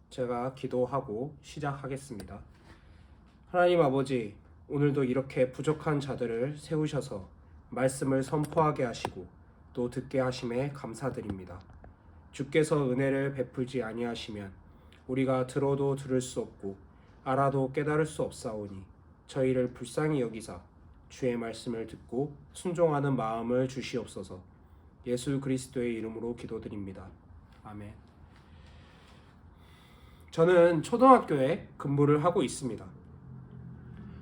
제가 기도하고 시작하겠습니다. 하나님 아버지, 오늘도 이렇게 부족한 자들을 세우셔서 말씀을 선포하게 하시고 또 듣게 하심에 감사드립니다. 주께서 은혜를 베풀지 아니하시면 우리가 들어도 들을 수 없고 알아도 깨달을 수 없사오니 저희를 불쌍히 여기사 주의 말씀을 듣고 순종하는 마음을 주시옵소서. 예수 그리스도의 이름으로 기도드립니다. 아멘. 저는 초등학교에 근무를 하고 있습니다.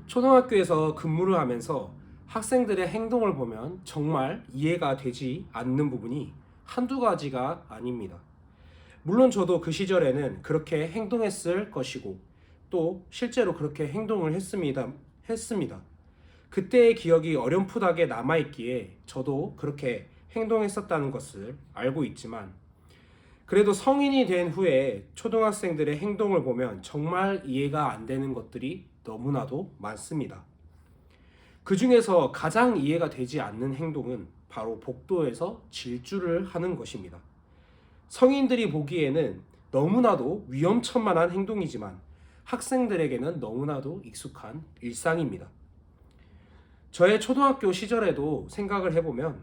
초등학교에서 근무를 하면서 학생들의 행동을 보면 정말 이해가 되지 않는 부분이 한두 가지가 아닙니다. 물론 저도 그 시절에는 그렇게 행동했을 것이고 또 실제로 그렇게 행동을 했습니다. 그때의 기억이 어렴풋하게 남아있기에 저도 그렇게 행동했었다는 것을 알고 있지만, 그래도 성인이 된 후에 초등학생들의 행동을 보면 정말 이해가 안 되는 것들이 너무나도 많습니다. 그 중에서 가장 이해가 되지 않는 행동은 바로 복도에서 질주를 하는 것입니다. 성인들이 보기에는 너무나도 위험천만한 행동이지만 학생들에게는 너무나도 익숙한 일상입니다. 저의 초등학교 시절에도 생각을 해보면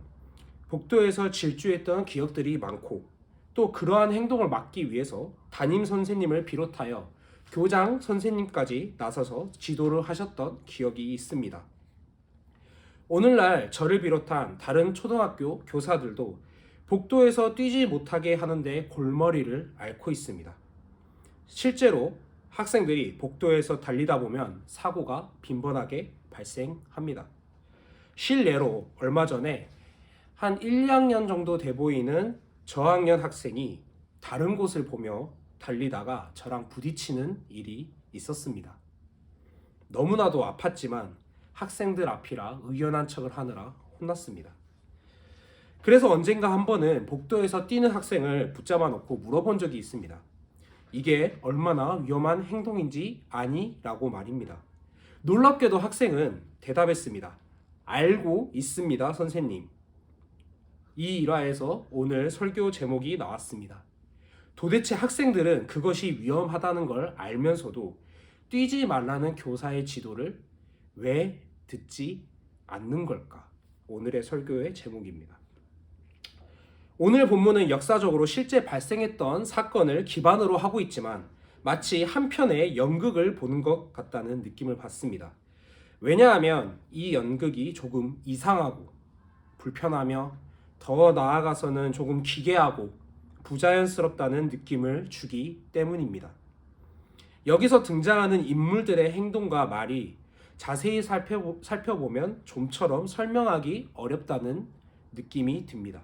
복도에서 질주했던 기억들이 많고, 또 그러한 행동을 막기 위해서 담임 선생님을 비롯하여 교장 선생님까지 나서서 지도를 하셨던 기억이 있습니다. 오늘날 저를 비롯한 다른 초등학교 교사들도 복도에서 뛰지 못하게 하는데 골머리를 앓고 있습니다. 실제로 학생들이 복도에서 달리다 보면 사고가 빈번하게 발생합니다. 실례로 얼마 전에 한 1, 2학년 정도 돼 보이는 저학년 학생이 다른 곳을 보며 달리다가 저랑 부딪히는 일이 있었습니다. 너무나도 아팠지만 학생들 앞이라 의연한 척을 하느라 혼났습니다. 그래서 언젠가 한 번은 복도에서 뛰는 학생을 붙잡아 놓고 물어본 적이 있습니다. 이게 얼마나 위험한 행동인지 아니? 라고 말입니다. 놀랍게도 학생은 대답했습니다. 알고 있습니다, 선생님. 이 일화에서 오늘 설교 제목이 나왔습니다. 도대체 학생들은 그것이 위험하다는 걸 알면서도 뛰지 말라는 교사의 지도를 왜 듣지 않는 걸까? 오늘의 설교의 제목입니다. 오늘 본문은 역사적으로 실제 발생했던 사건을 기반으로 하고 있지만 마치 한 편의 연극을 보는 것 같다는 느낌을 받습니다. 왜냐하면 이 연극이 조금 이상하고 불편하며 더 나아가서는 조금 기괴하고 부자연스럽다는 느낌을 주기 때문입니다. 여기서 등장하는 인물들의 행동과 말이 자세히 살펴보면 좀처럼 설명하기 어렵다는 느낌이 듭니다.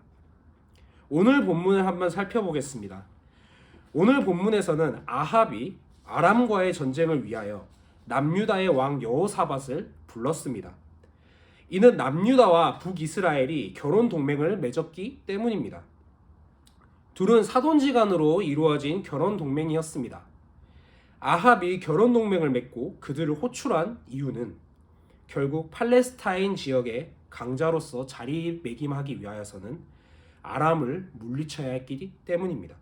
오늘 본문을 한번 살펴보겠습니다. 오늘 본문에서는 아합이 아람과의 전쟁을 위하여 남유다의 왕 여호사밧을 불렀습니다. 이는 남유다와 북이스라엘이 결혼 동맹을 맺었기 때문입니다. 둘은 사돈지간으로 이루어진 결혼 동맹이었습니다. 아합이 결혼 동맹을 맺고 그들을 호출한 이유는 결국 팔레스타인 지역의 강자로서 자리매김하기 위하여서는 아람을 물리쳐야 했기 때문입니다.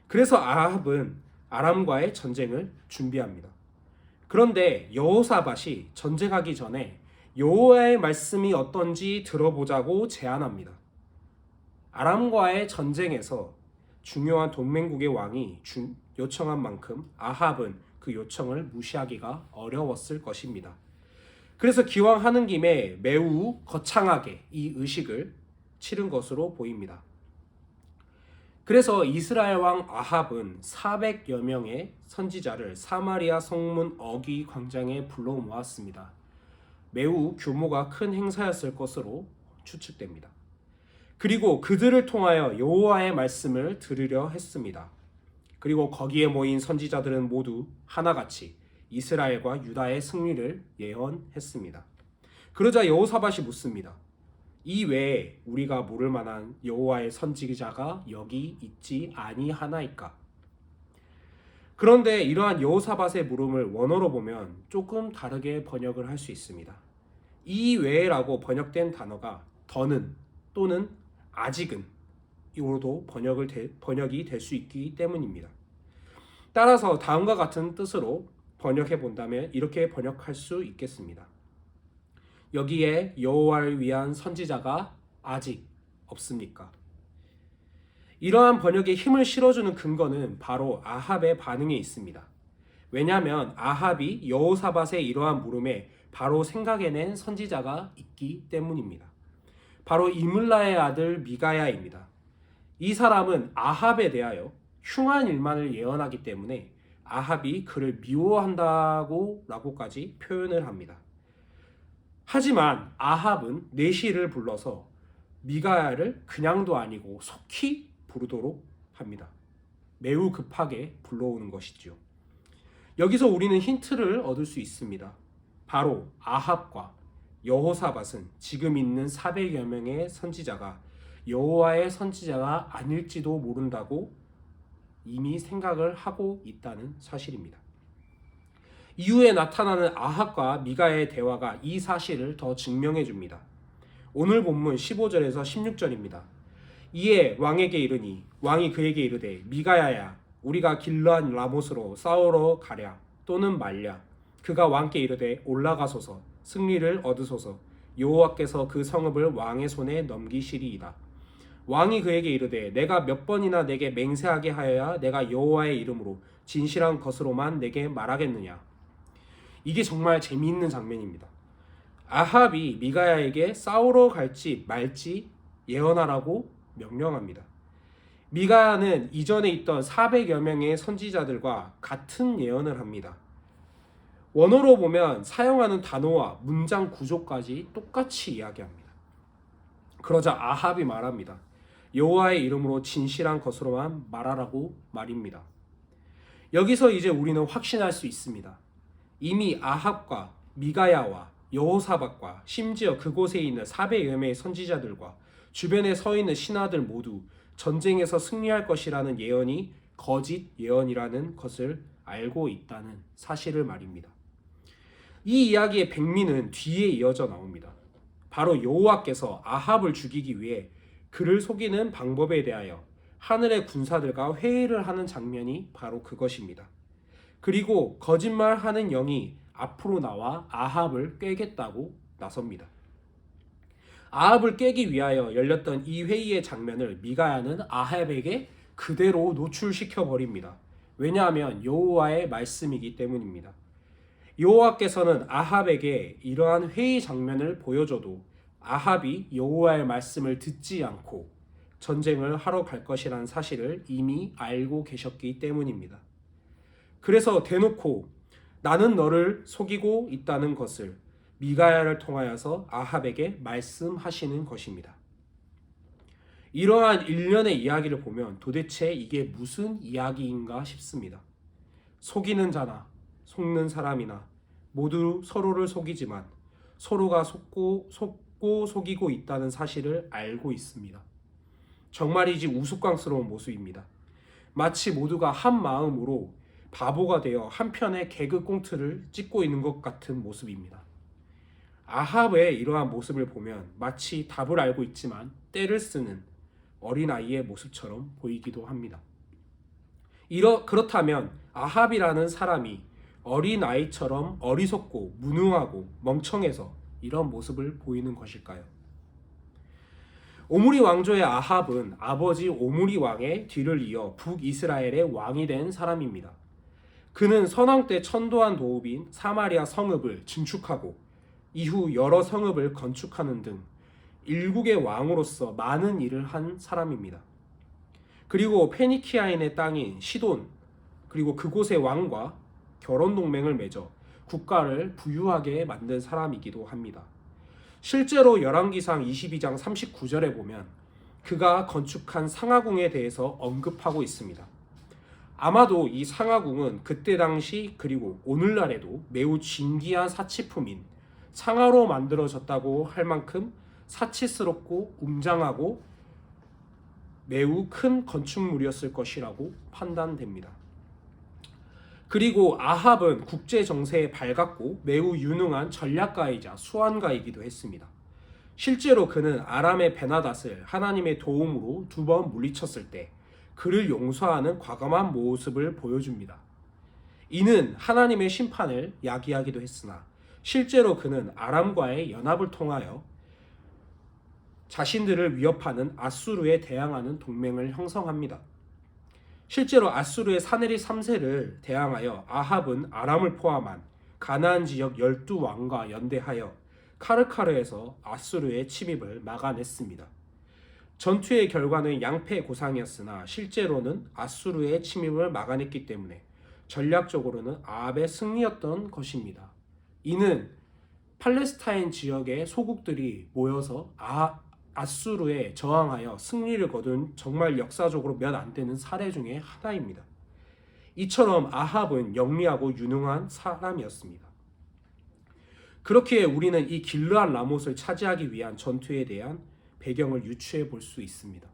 그래서 아합은 아람과의 전쟁을 준비합니다. 그런데 여호사밧이 전쟁하기 전에 여호와의 말씀이 어떤지 들어보자고 제안합니다. 아람과의 전쟁에서 중요한 동맹국의 왕이 요청한 만큼 아합은 그 요청을 무시하기가 어려웠을 것입니다. 그래서 기왕 하는 김에 매우 거창하게 이 의식을 치른 것으로 보입니다. 그래서 이스라엘 왕 아합은 400여 명의 선지자를 사마리아 성문 어귀 광장에 불러 모았습니다. 매우 규모가 큰 행사였을 것으로 추측됩니다. 그리고 그들을 통하여 여호와의 말씀을 들으려 했습니다. 그리고 거기에 모인 선지자들은 모두 하나같이 이스라엘과 유다의 승리를 예언했습니다. 그러자 여호사밧이 묻습니다. 이 외에 우리가 모를 만한 여호와의 선지자가 여기 있지 아니하나이까? 그런데 이러한 여호사밧의 물음을 원어로 보면 조금 다르게 번역을 할 수 있습니다. 이 외에라고 번역된 단어가 더는 또는 아직은 이로도 번역이 될 수 있기 때문입니다. 따라서 다음과 같은 뜻으로 번역해 본다면 이렇게 번역할 수 있겠습니다. 여기에 여호와를 위한 선지자가 아직 없습니까? 이러한 번역에 힘을 실어주는 근거는 바로 아합의 반응에 있습니다. 왜냐하면 아합이 여호사밧의 이러한 물음에 바로 생각해낸 선지자가 있기 때문입니다. 바로 이물라의 아들 미가야입니다. 이 사람은 아합에 대하여 흉한 일만을 예언하기 때문에 아합이 그를 미워한다고라고까지 표현을 합니다. 하지만 아합은 내시를 불러서 미가야를 그냥도 아니고 속히 부르도록 합니다. 매우 급하게 불러오는 것이지요. 여기서 우리는 힌트를 얻을 수 있습니다. 바로 아합과 여호사밧은 지금 있는 400여 명의 선지자가 여호와의 선지자가 아닐지도 모른다고 이미 생각을 하고 있다는 사실입니다. 이후에 나타나는 아합과 미가의 대화가 이 사실을 더 증명해 줍니다. 오늘 본문 15절에서 16절입니다. 이에 왕에게 이르니 왕이 그에게 이르되 미가야야 우리가 길르앗 라못으로 싸우러 가랴 또는 말랴. 그가 왕께 이르되 올라가소서 승리를 얻으소서 여호와께서 그 성읍을 왕의 손에 넘기시리이다. 왕이 그에게 이르되 내가 몇 번이나 내게 맹세하게 하여야 내가 여호와의 이름으로 진실한 것으로만 내게 말하겠느냐. 이게 정말 재미있는 장면입니다. 아합이 미가야에게 싸우러 갈지 말지 예언하라고 명령합니다. 미가야는 이전에 있던 400여 명의 선지자들과 같은 예언을 합니다. 원어로 보면 사용하는 단어와 문장 구조까지 똑같이 이야기합니다. 그러자 아합이 말합니다. 여호와의 이름으로 진실한 것으로만 말하라고 말입니다. 여기서 이제 우리는 확신할 수 있습니다. 이미 아합과 미가야와 여호사밧과 심지어 그곳에 있는 400여 명의 선지자들과 주변에 서 있는 신하들 모두 전쟁에서 승리할 것이라는 예언이 거짓 예언이라는 것을 알고 있다는 사실을 말입니다. 이 이야기의 백미는 뒤에 이어져 나옵니다. 바로 여호와께서 아합을 죽이기 위해 그를 속이는 방법에 대하여 하늘의 군사들과 회의를 하는 장면이 바로 그것입니다. 그리고 거짓말하는 영이 앞으로 나와 아합을 꿰겠다고 나섭니다. 아합을 깨기 위하여 열렸던 이 회의의 장면을 미가야는 아합에게 그대로 노출시켜 버립니다. 왜냐하면 여호와의 말씀이기 때문입니다. 여호와께서는 아합에게 이러한 회의 장면을 보여줘도 아합이 여호와의 말씀을 듣지 않고 전쟁을 하러 갈 것이라는 사실을 이미 알고 계셨기 때문입니다. 그래서 대놓고 나는 너를 속이고 있다는 것을 미가야를 통하여서 아합에게 말씀하시는 것입니다. 이러한 일련의 이야기를 보면 도대체 이게 무슨 이야기인가 싶습니다. 속이는 자나 속는 사람이나 모두 서로를 속이지만 서로가 속고 속이고 있다는 사실을 알고 있습니다. 정말이지 우스꽝스러운 모습입니다. 마치 모두가 한 마음으로 바보가 되어 한편의 개그 꽁트를 찍고 있는 것 같은 모습입니다. 아합의 이러한 모습을 보면 마치 답을 알고 있지만 때를 쓰는 어린아이의 모습처럼 보이기도 합니다. 그렇다면 아합이라는 사람이 어린아이처럼 어리석고 무능하고 멍청해서 이런 모습을 보이는 것일까요? 오므리 왕조의 아합은 아버지 오므리 왕의 뒤를 이어 북이스라엘의 왕이 된 사람입니다. 그는 선왕 때 천도한 도읍인 사마리아 성읍을 증축하고 이후 여러 성읍을 건축하는 등 일국의 왕으로서 많은 일을 한 사람입니다. 그리고 페니키아인의 땅인 시돈 그리고 그곳의 왕과 결혼 동맹을 맺어 국가를 부유하게 만든 사람이기도 합니다. 실제로 열왕기상 22장 39절에 보면 그가 건축한 상하궁에 대해서 언급하고 있습니다. 아마도 이 상하궁은 그때 당시 그리고 오늘날에도 매우 진귀한 사치품인 상하로 만들어졌다고 할 만큼 사치스럽고 웅장하고 매우 큰 건축물이었을 것이라고 판단됩니다. 그리고 아합은 국제 정세에 밝았고 매우 유능한 전략가이자 수완가이기도 했습니다. 실제로 그는 아람의 베나닷을 하나님의 도움으로 2번 물리쳤을 때 그를 용서하는 과감한 모습을 보여줍니다. 이는 하나님의 심판을 야기하기도 했으나 실제로 그는 아람과의 연합을 통하여 자신들을 위협하는 아수르에 대항하는 동맹을 형성합니다. 실제로 아수르의 사네립 3세를 대항하여 아합은 아람을 포함한 가나안 지역 12왕과 연대하여 카르카르에서 아수르의 침입을 막아냈습니다. 전투의 결과는 양패고상이었으나 실제로는 아수르의 침입을 막아냈기 때문에 전략적으로는 아합의 승리였던 것입니다. 이는 팔레스타인 지역의 소국들이 모여서 아수르에 저항하여 승리를 거둔 정말 역사적으로 몇 안 되는 사례 중에 하나입니다. 이처럼 아합은 영리하고 유능한 사람이었습니다. 그렇기에 우리는 이 길르앗 라못을 차지하기 위한 전투에 대한 배경을 유추해 볼 수 있습니다.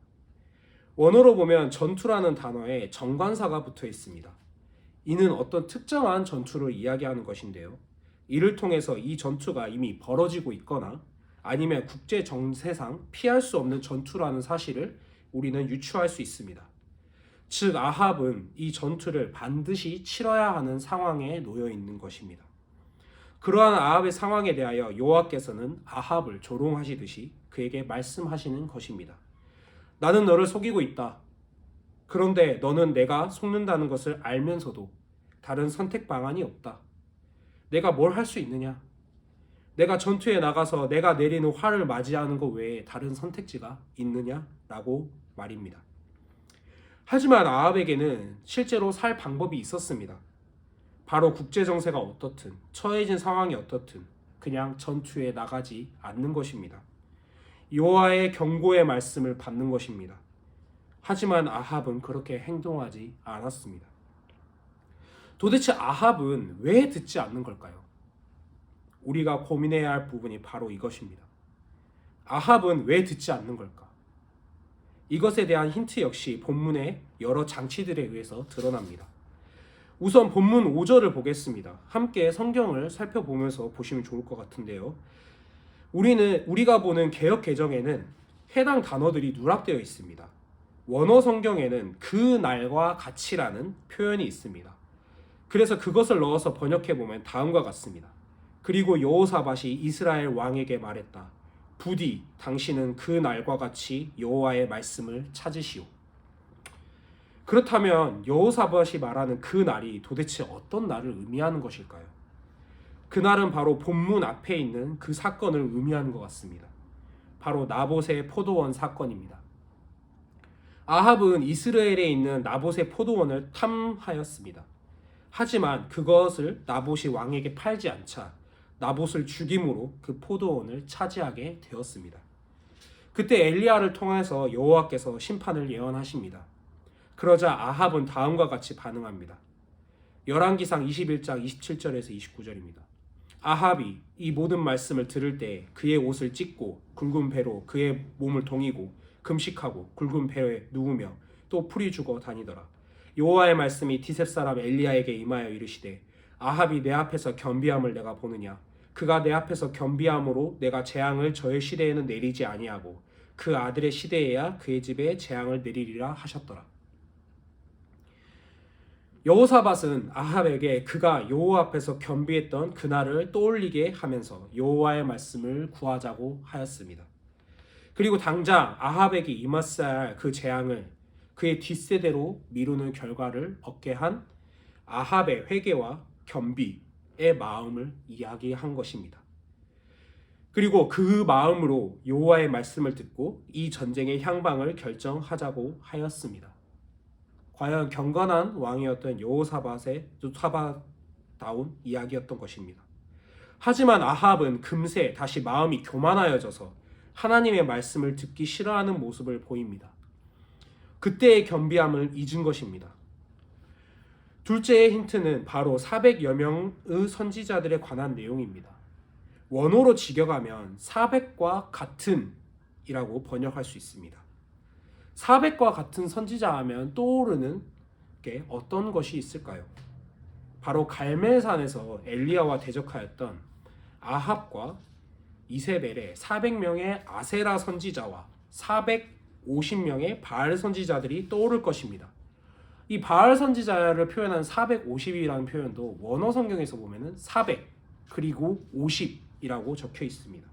원어로 보면 전투라는 단어에 정관사가 붙어 있습니다. 이는 어떤 특정한 전투를 이야기하는 것인데요. 이를 통해서 이 전투가 이미 벌어지고 있거나 아니면 국제 정세상 피할 수 없는 전투라는 사실을 우리는 유추할 수 있습니다. 즉 아합은 이 전투를 반드시 치러야 하는 상황에 놓여 있는 것입니다. 그러한 아합의 상황에 대하여 여호와께서는 아합을 조롱하시듯이 그에게 말씀하시는 것입니다. 나는 너를 속이고 있다. 그런데 너는 내가 속는다는 것을 알면서도 다른 선택 방안이 없다. 내가 뭘 할 수 있느냐? 내가 전투에 나가서 내가 내리는 화를 맞이하는 것 외에 다른 선택지가 있느냐? 라고 말입니다. 하지만 아합에게는 실제로 살 방법이 있었습니다. 바로 국제정세가 어떻든 처해진 상황이 어떻든 그냥 전투에 나가지 않는 것입니다. 여호와의 경고의 말씀을 받는 것입니다. 하지만 아합은 그렇게 행동하지 않았습니다. 도대체 아합은 왜 듣지 않는 걸까요? 우리가 고민해야 할 부분이 바로 이것입니다. 아합은 왜 듣지 않는 걸까? 이것에 대한 힌트 역시 본문의 여러 장치들에 의해서 드러납니다. 우선 본문 5절을 보겠습니다. 함께 성경을 살펴보면서 보시면 좋을 것 같은데요. 우리가 보는 개역 개정에는 해당 단어들이 누락되어 있습니다. 원어 성경에는 그 날과 같이라는 표현이 있습니다. 그래서 그것을 넣어서 번역해 보면 다음과 같습니다. 그리고 여호사밧이 이스라엘 왕에게 말했다. 부디 당신은 그 날과 같이 여호와의 말씀을 찾으시오. 그렇다면 여호사밧이 말하는 그 날이 도대체 어떤 날을 의미하는 것일까요? 그 날은 바로 본문 앞에 있는 그 사건을 의미하는 것 같습니다. 바로 나봇의 포도원 사건입니다. 아합은 이스라엘에 있는 나봇의 포도원을 탐하였습니다. 하지만 그것을 나봇이 왕에게 팔지 않자 나봇을 죽임으로 그 포도원을 차지하게 되었습니다. 그때 엘리야를 통해서 여호와께서 심판을 예언하십니다. 그러자 아합은 다음과 같이 반응합니다. 열왕기상 21장 27절에서 29절입니다. 아합이 이 모든 말씀을 들을 때 그의 옷을 찢고 굵은 배로 그의 몸을 동이고 금식하고 굵은 배에 누우며 또 풀이 죽어 다니더라. 여호와의 말씀이 디셉 사람 엘리야에게 임하여 이르시되 아합이 내 앞에서 겸비함을 내가 보느냐? 그가 내 앞에서 겸비함으로 내가 재앙을 저의 시대에는 내리지 아니하고 그 아들의 시대에야 그의 집에 재앙을 내리리라 하셨더라. 여호사밧은 아합에게 그가 여호와 앞에서 겸비했던 그날을 떠올리게 하면서 여호와의 말씀을 구하자고 하였습니다. 그리고 당장 아합에게 임했어야 할 그 재앙을 그의 뒷세대로 미루는 결과를 얻게 한 아합의 회개와 겸비의 마음을 이야기한 것입니다. 그리고 그 마음으로 여호와의 말씀을 듣고 이 전쟁의 향방을 결정하자고 하였습니다. 과연 경건한 왕이었던 여호사밧다운 이야기였던 것입니다. 하지만 아합은 금세 다시 마음이 교만하여져서 하나님의 말씀을 듣기 싫어하는 모습을 보입니다. 그때의 겸비함을 잊은 것입니다. 둘째의 힌트는 바로 400여 명의 선지자들에 관한 내용입니다. 원어로 직역하면 400과 같은 이라고 번역할 수 있습니다. 400과 같은 선지자 하면 떠오르는 게 어떤 것이 있을까요? 바로 갈멜산에서 엘리야와 대적하였던 아합과 이세벨의 400명의 아세라 선지자와 450명의 바알 선지자들이 떠오를 것입니다. 이 바알 선지자를 표현한 450이라는 표현도 원어 성경에서 보면은 400 그리고 50이라고 적혀 있습니다.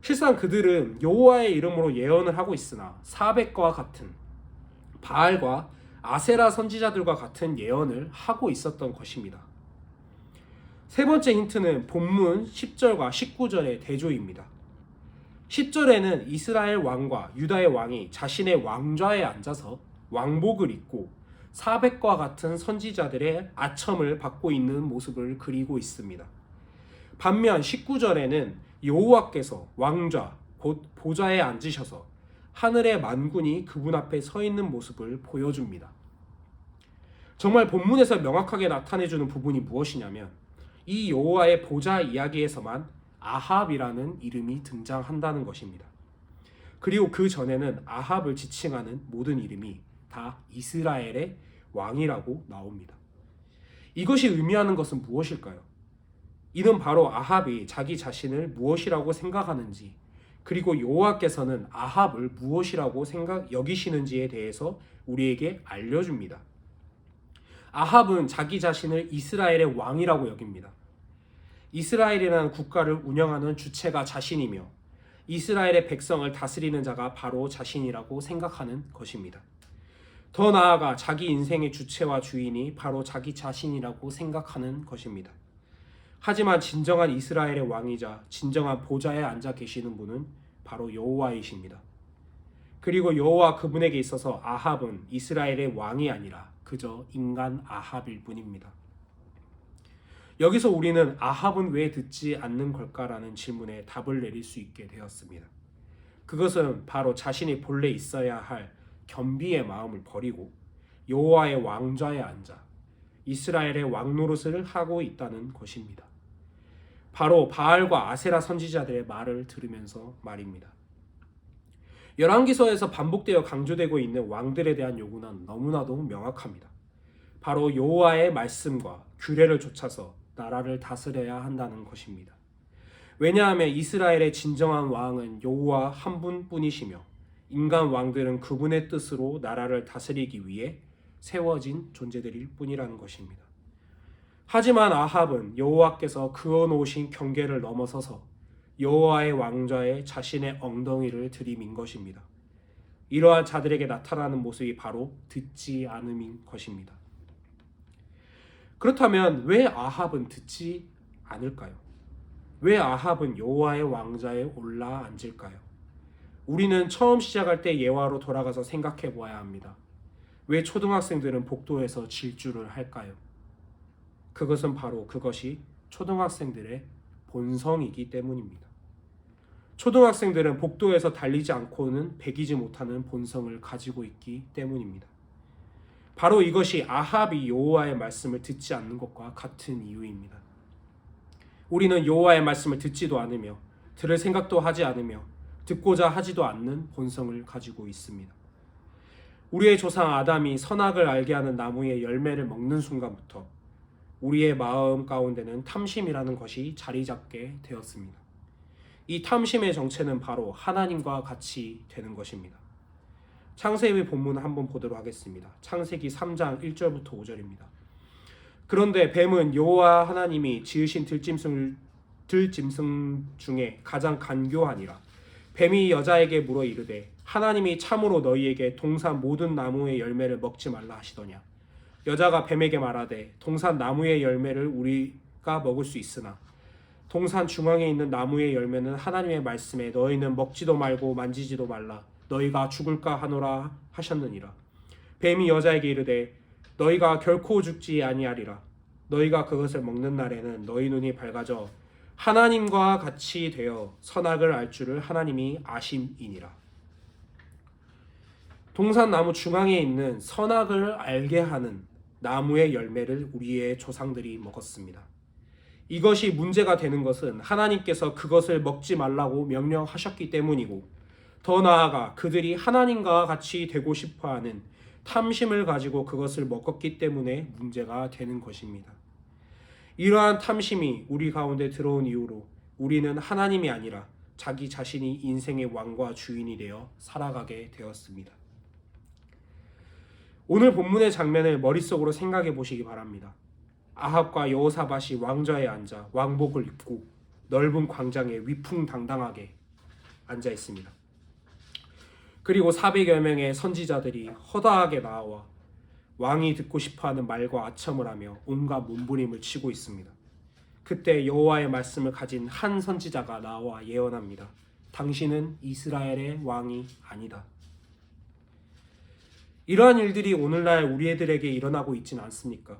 실상 그들은 여호와의 이름으로 예언을 하고 있으나 400과 같은 바알과 아세라 선지자들과 같은 예언을 하고 있었던 것입니다. 세 번째 힌트는 본문 10절과 19절의 대조입니다. 10절에는 이스라엘 왕과 유다의 왕이 자신의 왕좌에 앉아서 왕복을 입고 400과 같은 선지자들의 아첨을 받고 있는 모습을 그리고 있습니다. 반면 19절에는 여호와께서 왕좌 곧 보좌에 앉으셔서 하늘의 만군이 그분 앞에 서 있는 모습을 보여줍니다. 정말 본문에서 명확하게 나타내주는 부분이 무엇이냐면 이 여호와의 보좌 이야기에서만 아합이라는 이름이 등장한다는 것입니다. 그리고 그 전에는 아합을 지칭하는 모든 이름이 다 이스라엘의 왕이라고 나옵니다. 이것이 의미하는 것은 무엇일까요? 이는 바로 아합이 자기 자신을 무엇이라고 생각하는지, 그리고 여호와께서는 아합을 무엇이라고 여기시는지에 대해서 우리에게 알려줍니다. 아합은 자기 자신을 이스라엘의 왕이라고 여깁니다. 이스라엘이라는 국가를 운영하는 주체가 자신이며 이스라엘의 백성을 다스리는 자가 바로 자신이라고 생각하는 것입니다. 더 나아가 자기 인생의 주체와 주인이 바로 자기 자신이라고 생각하는 것입니다. 하지만 진정한 이스라엘의 왕이자 진정한 보좌에 앉아 계시는 분은 바로 여호와이십니다. 그리고 여호와 그분에게 있어서 아합은 이스라엘의 왕이 아니라 그저 인간 아합일 뿐입니다. 여기서 우리는 아합은 왜 듣지 않는 걸까라는 질문에 답을 내릴 수 있게 되었습니다. 그것은 바로 자신이 본래 있어야 할 겸비의 마음을 버리고 여호와의 왕좌에 앉아 이스라엘의 왕 노릇을 하고 있다는 것입니다. 바로 바알과 아세라 선지자들의 말을 들으면서 말입니다. 열왕기서에서 반복되어 강조되고 있는 왕들에 대한 요구는 너무나도 명확합니다. 바로 여호와의 말씀과 규례를 좇아서 나라를 다스려야 한다는 것입니다. 왜냐하면 이스라엘의 진정한 왕은 여호와 한 분뿐이시며 인간 왕들은 그분의 뜻으로 나라를 다스리기 위해 세워진 존재들일 뿐이라는 것입니다. 하지만 아합은 여호와께서 그어놓으신 경계를 넘어서서 여호와의 왕좌에 자신의 엉덩이를 들이민 것입니다. 이러한 자들에게 나타나는 모습이 바로 듣지 않음인 것입니다. 그렇다면 왜 아합은 듣지 않을까요? 왜 아합은 여호와의 왕좌에 올라 앉을까요? 우리는 처음 시작할 때 예화로 돌아가서 생각해 보아야 합니다. 왜 초등학생들은 복도에서 질주를 할까요? 그것이 초등학생들의 본성이기 때문입니다. 초등학생들은 복도에서 달리지 않고는 배기지 못하는 본성을 가지고 있기 때문입니다. 바로 이것이 아합이 여호와의 말씀을 듣지 않는 것과 같은 이유입니다. 우리는 여호와의 말씀을 듣지도 않으며 들을 생각도 하지 않으며 듣고자 하지도 않는 본성을 가지고 있습니다. 우리의 조상 아담이 선악을 알게 하는 나무의 열매를 먹는 순간부터 우리의 마음 가운데는 탐심이라는 것이 자리 잡게 되었습니다. 이 탐심의 정체는 바로 하나님과 같이 되는 것입니다. 창세기 본문을 한번 보도록 하겠습니다. 창세기 3장 1절부터 5절입니다. 그런데 뱀은 여호와 하나님이 지으신 들짐승 중에 가장 간교하니라. 뱀이 여자에게 물어 이르되 하나님이 참으로 너희에게 동산 모든 나무의 열매를 먹지 말라 하시더냐. 여자가 뱀에게 말하되 동산 나무의 열매를 우리가 먹을 수 있으나 동산 중앙에 있는 나무의 열매는 하나님의 말씀에 너희는 먹지도 말고 만지지도 말라 너희가 죽을까 하노라 하셨느니라. 뱀이 여자에게 이르되 너희가 결코 죽지 아니하리라. 너희가 그것을 먹는 날에는 너희 눈이 밝아져 하나님과 같이 되어 선악을 알 줄을 하나님이 아심이니라. 동산 나무 중앙에 있는 선악을 알게 하는 나무의 열매를 우리의 조상들이 먹었습니다. 이것이 문제가 되는 것은 하나님께서 그것을 먹지 말라고 명령하셨기 때문이고 더 나아가 그들이 하나님과 같이 되고 싶어하는 탐심을 가지고 그것을 먹었기 때문에 문제가 되는 것입니다. 이러한 탐심이 우리 가운데 들어온 이후로 우리는 하나님이 아니라 자기 자신이 인생의 왕과 주인이 되어 살아가게 되었습니다. 오늘 본문의 장면을 머릿속으로 생각해 보시기 바랍니다. 아합과 여호사밧이 왕좌에 앉아 왕복을 입고 넓은 광장에 위풍당당하게 앉아 있습니다. 그리고 400여 명의 선지자들이 허다하게 나와 왕이 듣고 싶어하는 말과 아첨을 하며 온갖 몸부림을 치고 있습니다. 그때 여호와의 말씀을 가진 한 선지자가 나와 예언합니다. 당신은 이스라엘의 왕이 아니다. 이러한 일들이 오늘날 우리들에게 일어나고 있지는 않습니까?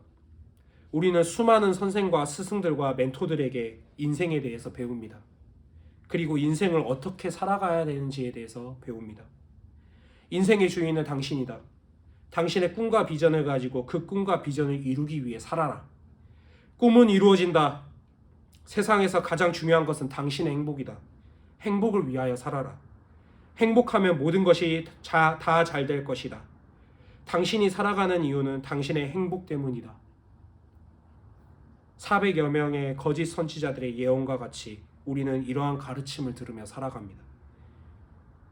우리는 수많은 선생과 스승들과 멘토들에게 인생에 대해서 배웁니다. 그리고 인생을 어떻게 살아가야 되는지에 대해서 배웁니다. 인생의 주인은 당신이다. 당신의 꿈과 비전을 가지고 그 꿈과 비전을 이루기 위해 살아라. 꿈은 이루어진다. 세상에서 가장 중요한 것은 당신의 행복이다. 행복을 위하여 살아라. 행복하면 모든 것이 다 잘 될 것이다. 당신이 살아가는 이유는 당신의 행복 때문이다. 400여 명의 거짓 선지자들의 예언과 같이 우리는 이러한 가르침을 들으며 살아갑니다.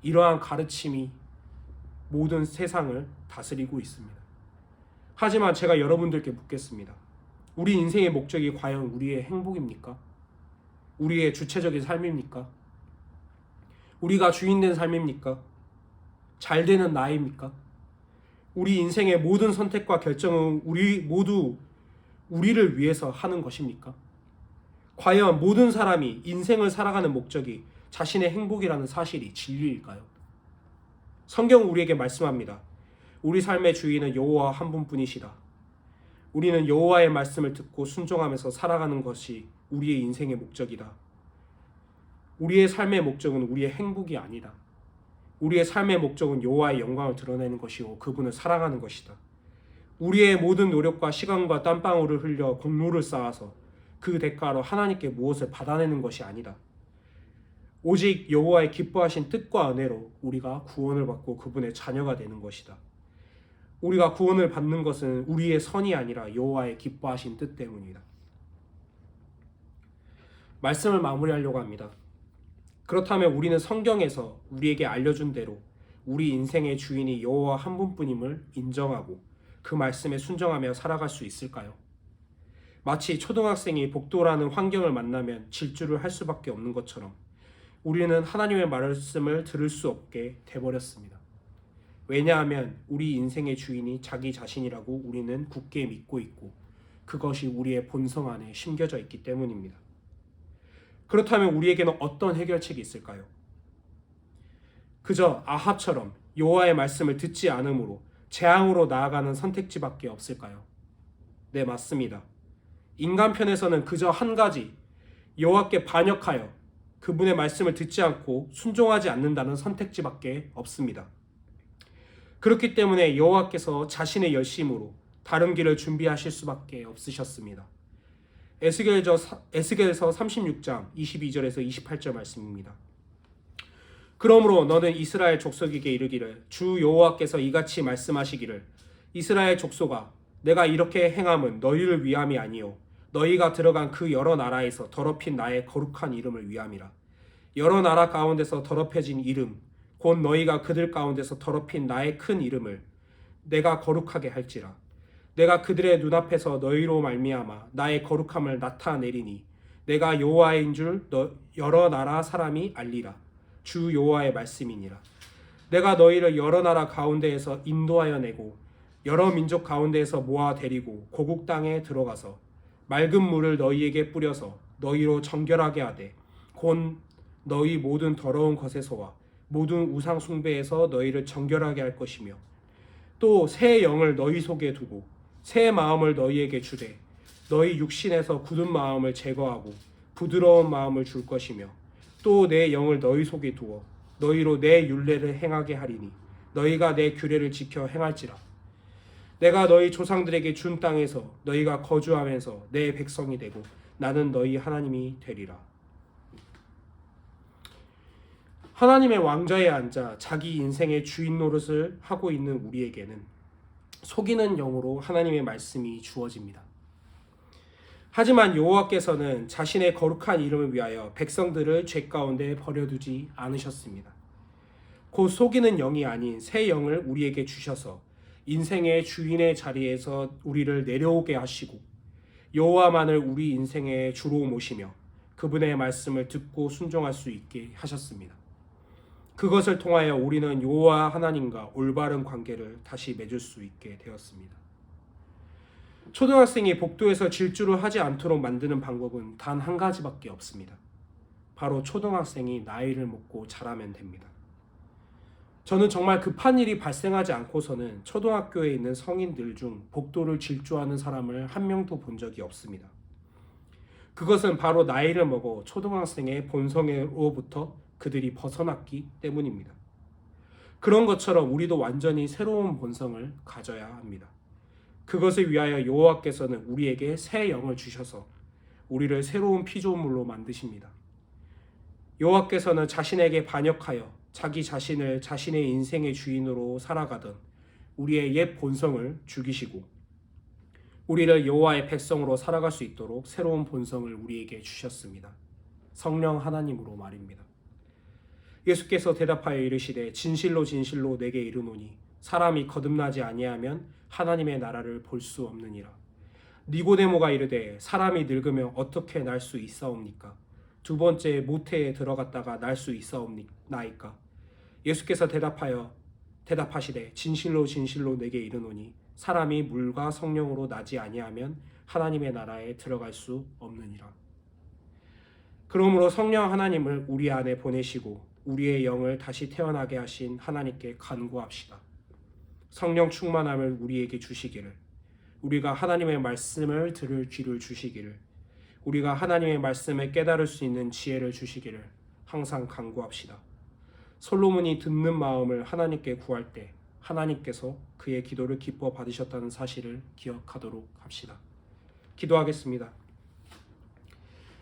이러한 가르침이 모든 세상을 다스리고 있습니다. 하지만 제가 여러분들께 묻겠습니다. 우리 인생의 목적이 과연 우리의 행복입니까? 우리의 주체적인 삶입니까? 우리가 주인된 삶입니까? 잘 되는 나입니까? 우리 인생의 모든 선택과 결정은 우리를 위해서 하는 것입니까? 과연 모든 사람이 인생을 살아가는 목적이 자신의 행복이라는 사실이 진리일까요? 성경은 우리에게 말씀합니다. 우리 삶의 주인은 여호와 한 분뿐이시다. 우리는 여호와의 말씀을 듣고 순종하면서 살아가는 것이 우리의 인생의 목적이다. 우리의 삶의 목적은 우리의 행복이 아니다. 우리의 삶의 목적은 여호와의 영광을 드러내는 것이고 그분을 사랑하는 것이다. 우리의 모든 노력과 시간과 땀방울을 흘려 공로를 쌓아서 그 대가로 하나님께 무엇을 받아내는 것이 아니다. 오직 여호와의 기뻐하신 뜻과 은혜로 우리가 구원을 받고 그분의 자녀가 되는 것이다. 우리가 구원을 받는 것은 우리의 선이 아니라 여호와의 기뻐하신 뜻 때문이다. 말씀을 마무리하려고 합니다. 그렇다면 우리는 성경에서 우리에게 알려준 대로 우리 인생의 주인이 여호와 한 분뿐임을 인정하고 그 말씀에 순종하며 살아갈 수 있을까요? 마치 초등학생이 복도라는 환경을 만나면 질주를 할 수밖에 없는 것처럼 우리는 하나님의 말씀을 들을 수 없게 돼버렸습니다. 왜냐하면 우리 인생의 주인이 자기 자신이라고 우리는 굳게 믿고 있고 그것이 우리의 본성 안에 심겨져 있기 때문입니다. 그렇다면 우리에게는 어떤 해결책이 있을까요? 그저 아합처럼 여호와의 말씀을 듣지 않으므로 재앙으로 나아가는 선택지밖에 없을까요? 네, 맞습니다. 인간 편에서는 그저 한 가지, 여호와께 반역하여 그분의 말씀을 듣지 않고 순종하지 않는다는 선택지밖에 없습니다. 그렇기 때문에 여호와께서 자신의 열심으로 다른 길을 준비하실 수밖에 없으셨습니다. 에스겔서 36장 22절에서 28절 말씀입니다. 그러므로 너는 이스라엘 족속에게 이르기를 주 여호와께서 이같이 말씀하시기를 이스라엘 족속아 내가 이렇게 행함은 너희를 위함이 아니요 너희가 들어간 그 여러 나라에서 더럽힌 나의 거룩한 이름을 위함이라. 여러 나라 가운데서 더럽혀진 이름 곧 너희가 그들 가운데서 더럽힌 나의 큰 이름을 내가 거룩하게 할지라. 내가 그들의 눈앞에서 너희로 말미암아 나의 거룩함을 나타내리니 내가 여호와인 줄 여러 나라 사람이 알리라. 주 여호와의 말씀이니라. 내가 너희를 여러 나라 가운데에서 인도하여 내고 여러 민족 가운데에서 모아 데리고 고국 땅에 들어가서 맑은 물을 너희에게 뿌려서 너희로 정결하게 하되 곧 너희 모든 더러운 것에서와 모든 우상 숭배에서 너희를 정결하게 할 것이며 또 새 영을 너희 속에 두고 새 마음을 너희에게 주되 너희 육신에서 굳은 마음을 제거하고 부드러운 마음을 줄 것이며 또 내 영을 너희 속에 두어 너희로 내 율례를 행하게 하리니 너희가 내 규례를 지켜 행할지라. 내가 너희 조상들에게 준 땅에서 너희가 거주하면서 내 백성이 되고 나는 너희 하나님이 되리라. 하나님의 왕좌에 앉아 자기 인생의 주인 노릇을 하고 있는 우리에게는 속이는 영으로 하나님의 말씀이 주어집니다. 하지만 여호와께서는 자신의 거룩한 이름을 위하여 백성들을 죄 가운데 버려두지 않으셨습니다. 곧 속이는 영이 아닌 새 영을 우리에게 주셔서 인생의 주인의 자리에서 우리를 내려오게 하시고 여호와만을 우리 인생의 주로 모시며 그분의 말씀을 듣고 순종할 수 있게 하셨습니다. 그것을 통하여 우리는 여호와 하나님과 올바른 관계를 다시 맺을 수 있게 되었습니다. 초등학생이 복도에서 질주를 하지 않도록 만드는 방법은 단 한 가지밖에 없습니다. 바로 초등학생이 나이를 먹고 자라면 됩니다. 저는 정말 급한 일이 발생하지 않고서는 초등학교에 있는 성인들 중 복도를 질주하는 사람을 한 명도 본 적이 없습니다. 그것은 바로 나이를 먹어 초등학생의 본성으로부터 그들이 벗어났기 때문입니다. 그런 것처럼 우리도 완전히 새로운 본성을 가져야 합니다. 그것을 위하여 여호와께서는 우리에게 새 영을 주셔서 우리를 새로운 피조물로 만드십니다. 여호와께서는 자신에게 반역하여 자기 자신을 자신의 인생의 주인으로 살아가던 우리의 옛 본성을 죽이시고 우리를 여호와의 백성으로 살아갈 수 있도록 새로운 본성을 우리에게 주셨습니다. 성령 하나님으로 말입니다. 예수께서 대답하여 이르시되 진실로 진실로 내게 이르노니 사람이 거듭나지 아니하면 하나님의 나라를 볼 수 없느니라. 니고데모가 이르되 사람이 늙으면 어떻게 날 수 있사옵니까? 두 번째 모태에 들어갔다가 날 수 있사옵나이까? 예수께서 대답하시되 진실로 진실로 내게 이르노니 사람이 물과 성령으로 나지 아니하면 하나님의 나라에 들어갈 수 없느니라. 그러므로 성령 하나님을 우리 안에 보내시고 우리의 영을 다시 태어나게 하신 하나님께 간구합시다. 성령 충만함을 우리에게 주시기를, 우리가 하나님의 말씀을 들을 귀를 주시기를, 우리가 하나님의 말씀을 깨달을 수 있는 지혜를 주시기를 항상 간구합시다. 솔로몬이 듣는 마음을 하나님께 구할 때 하나님께서 그의 기도를 기뻐 받으셨다는 사실을 기억하도록 합시다. 기도하겠습니다.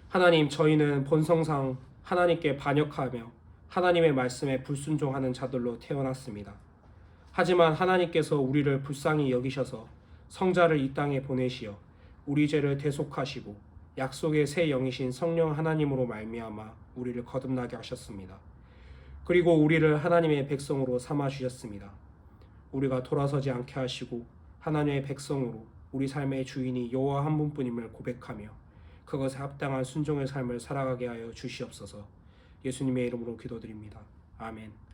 하나님, 저희는 본성상 하나님께 반역하며 하나님의 말씀에 불순종하는 자들로 태어났습니다. 하지만 하나님께서 우리를 불쌍히 여기셔서 성자를 이 땅에 보내시어 우리 죄를 대속하시고 약속의 새 영이신 성령 하나님으로 말미암아 우리를 거듭나게 하셨습니다. 그리고 우리를 하나님의 백성으로 삼아 주셨습니다. 우리가 돌아서지 않게 하시고 하나님의 백성으로 우리 삶의 주인이 여호와 한 분뿐임을 고백하며 그것에 합당한 순종의 삶을 살아가게 하여 주시옵소서. 예수님의 이름으로 기도드립니다. 아멘.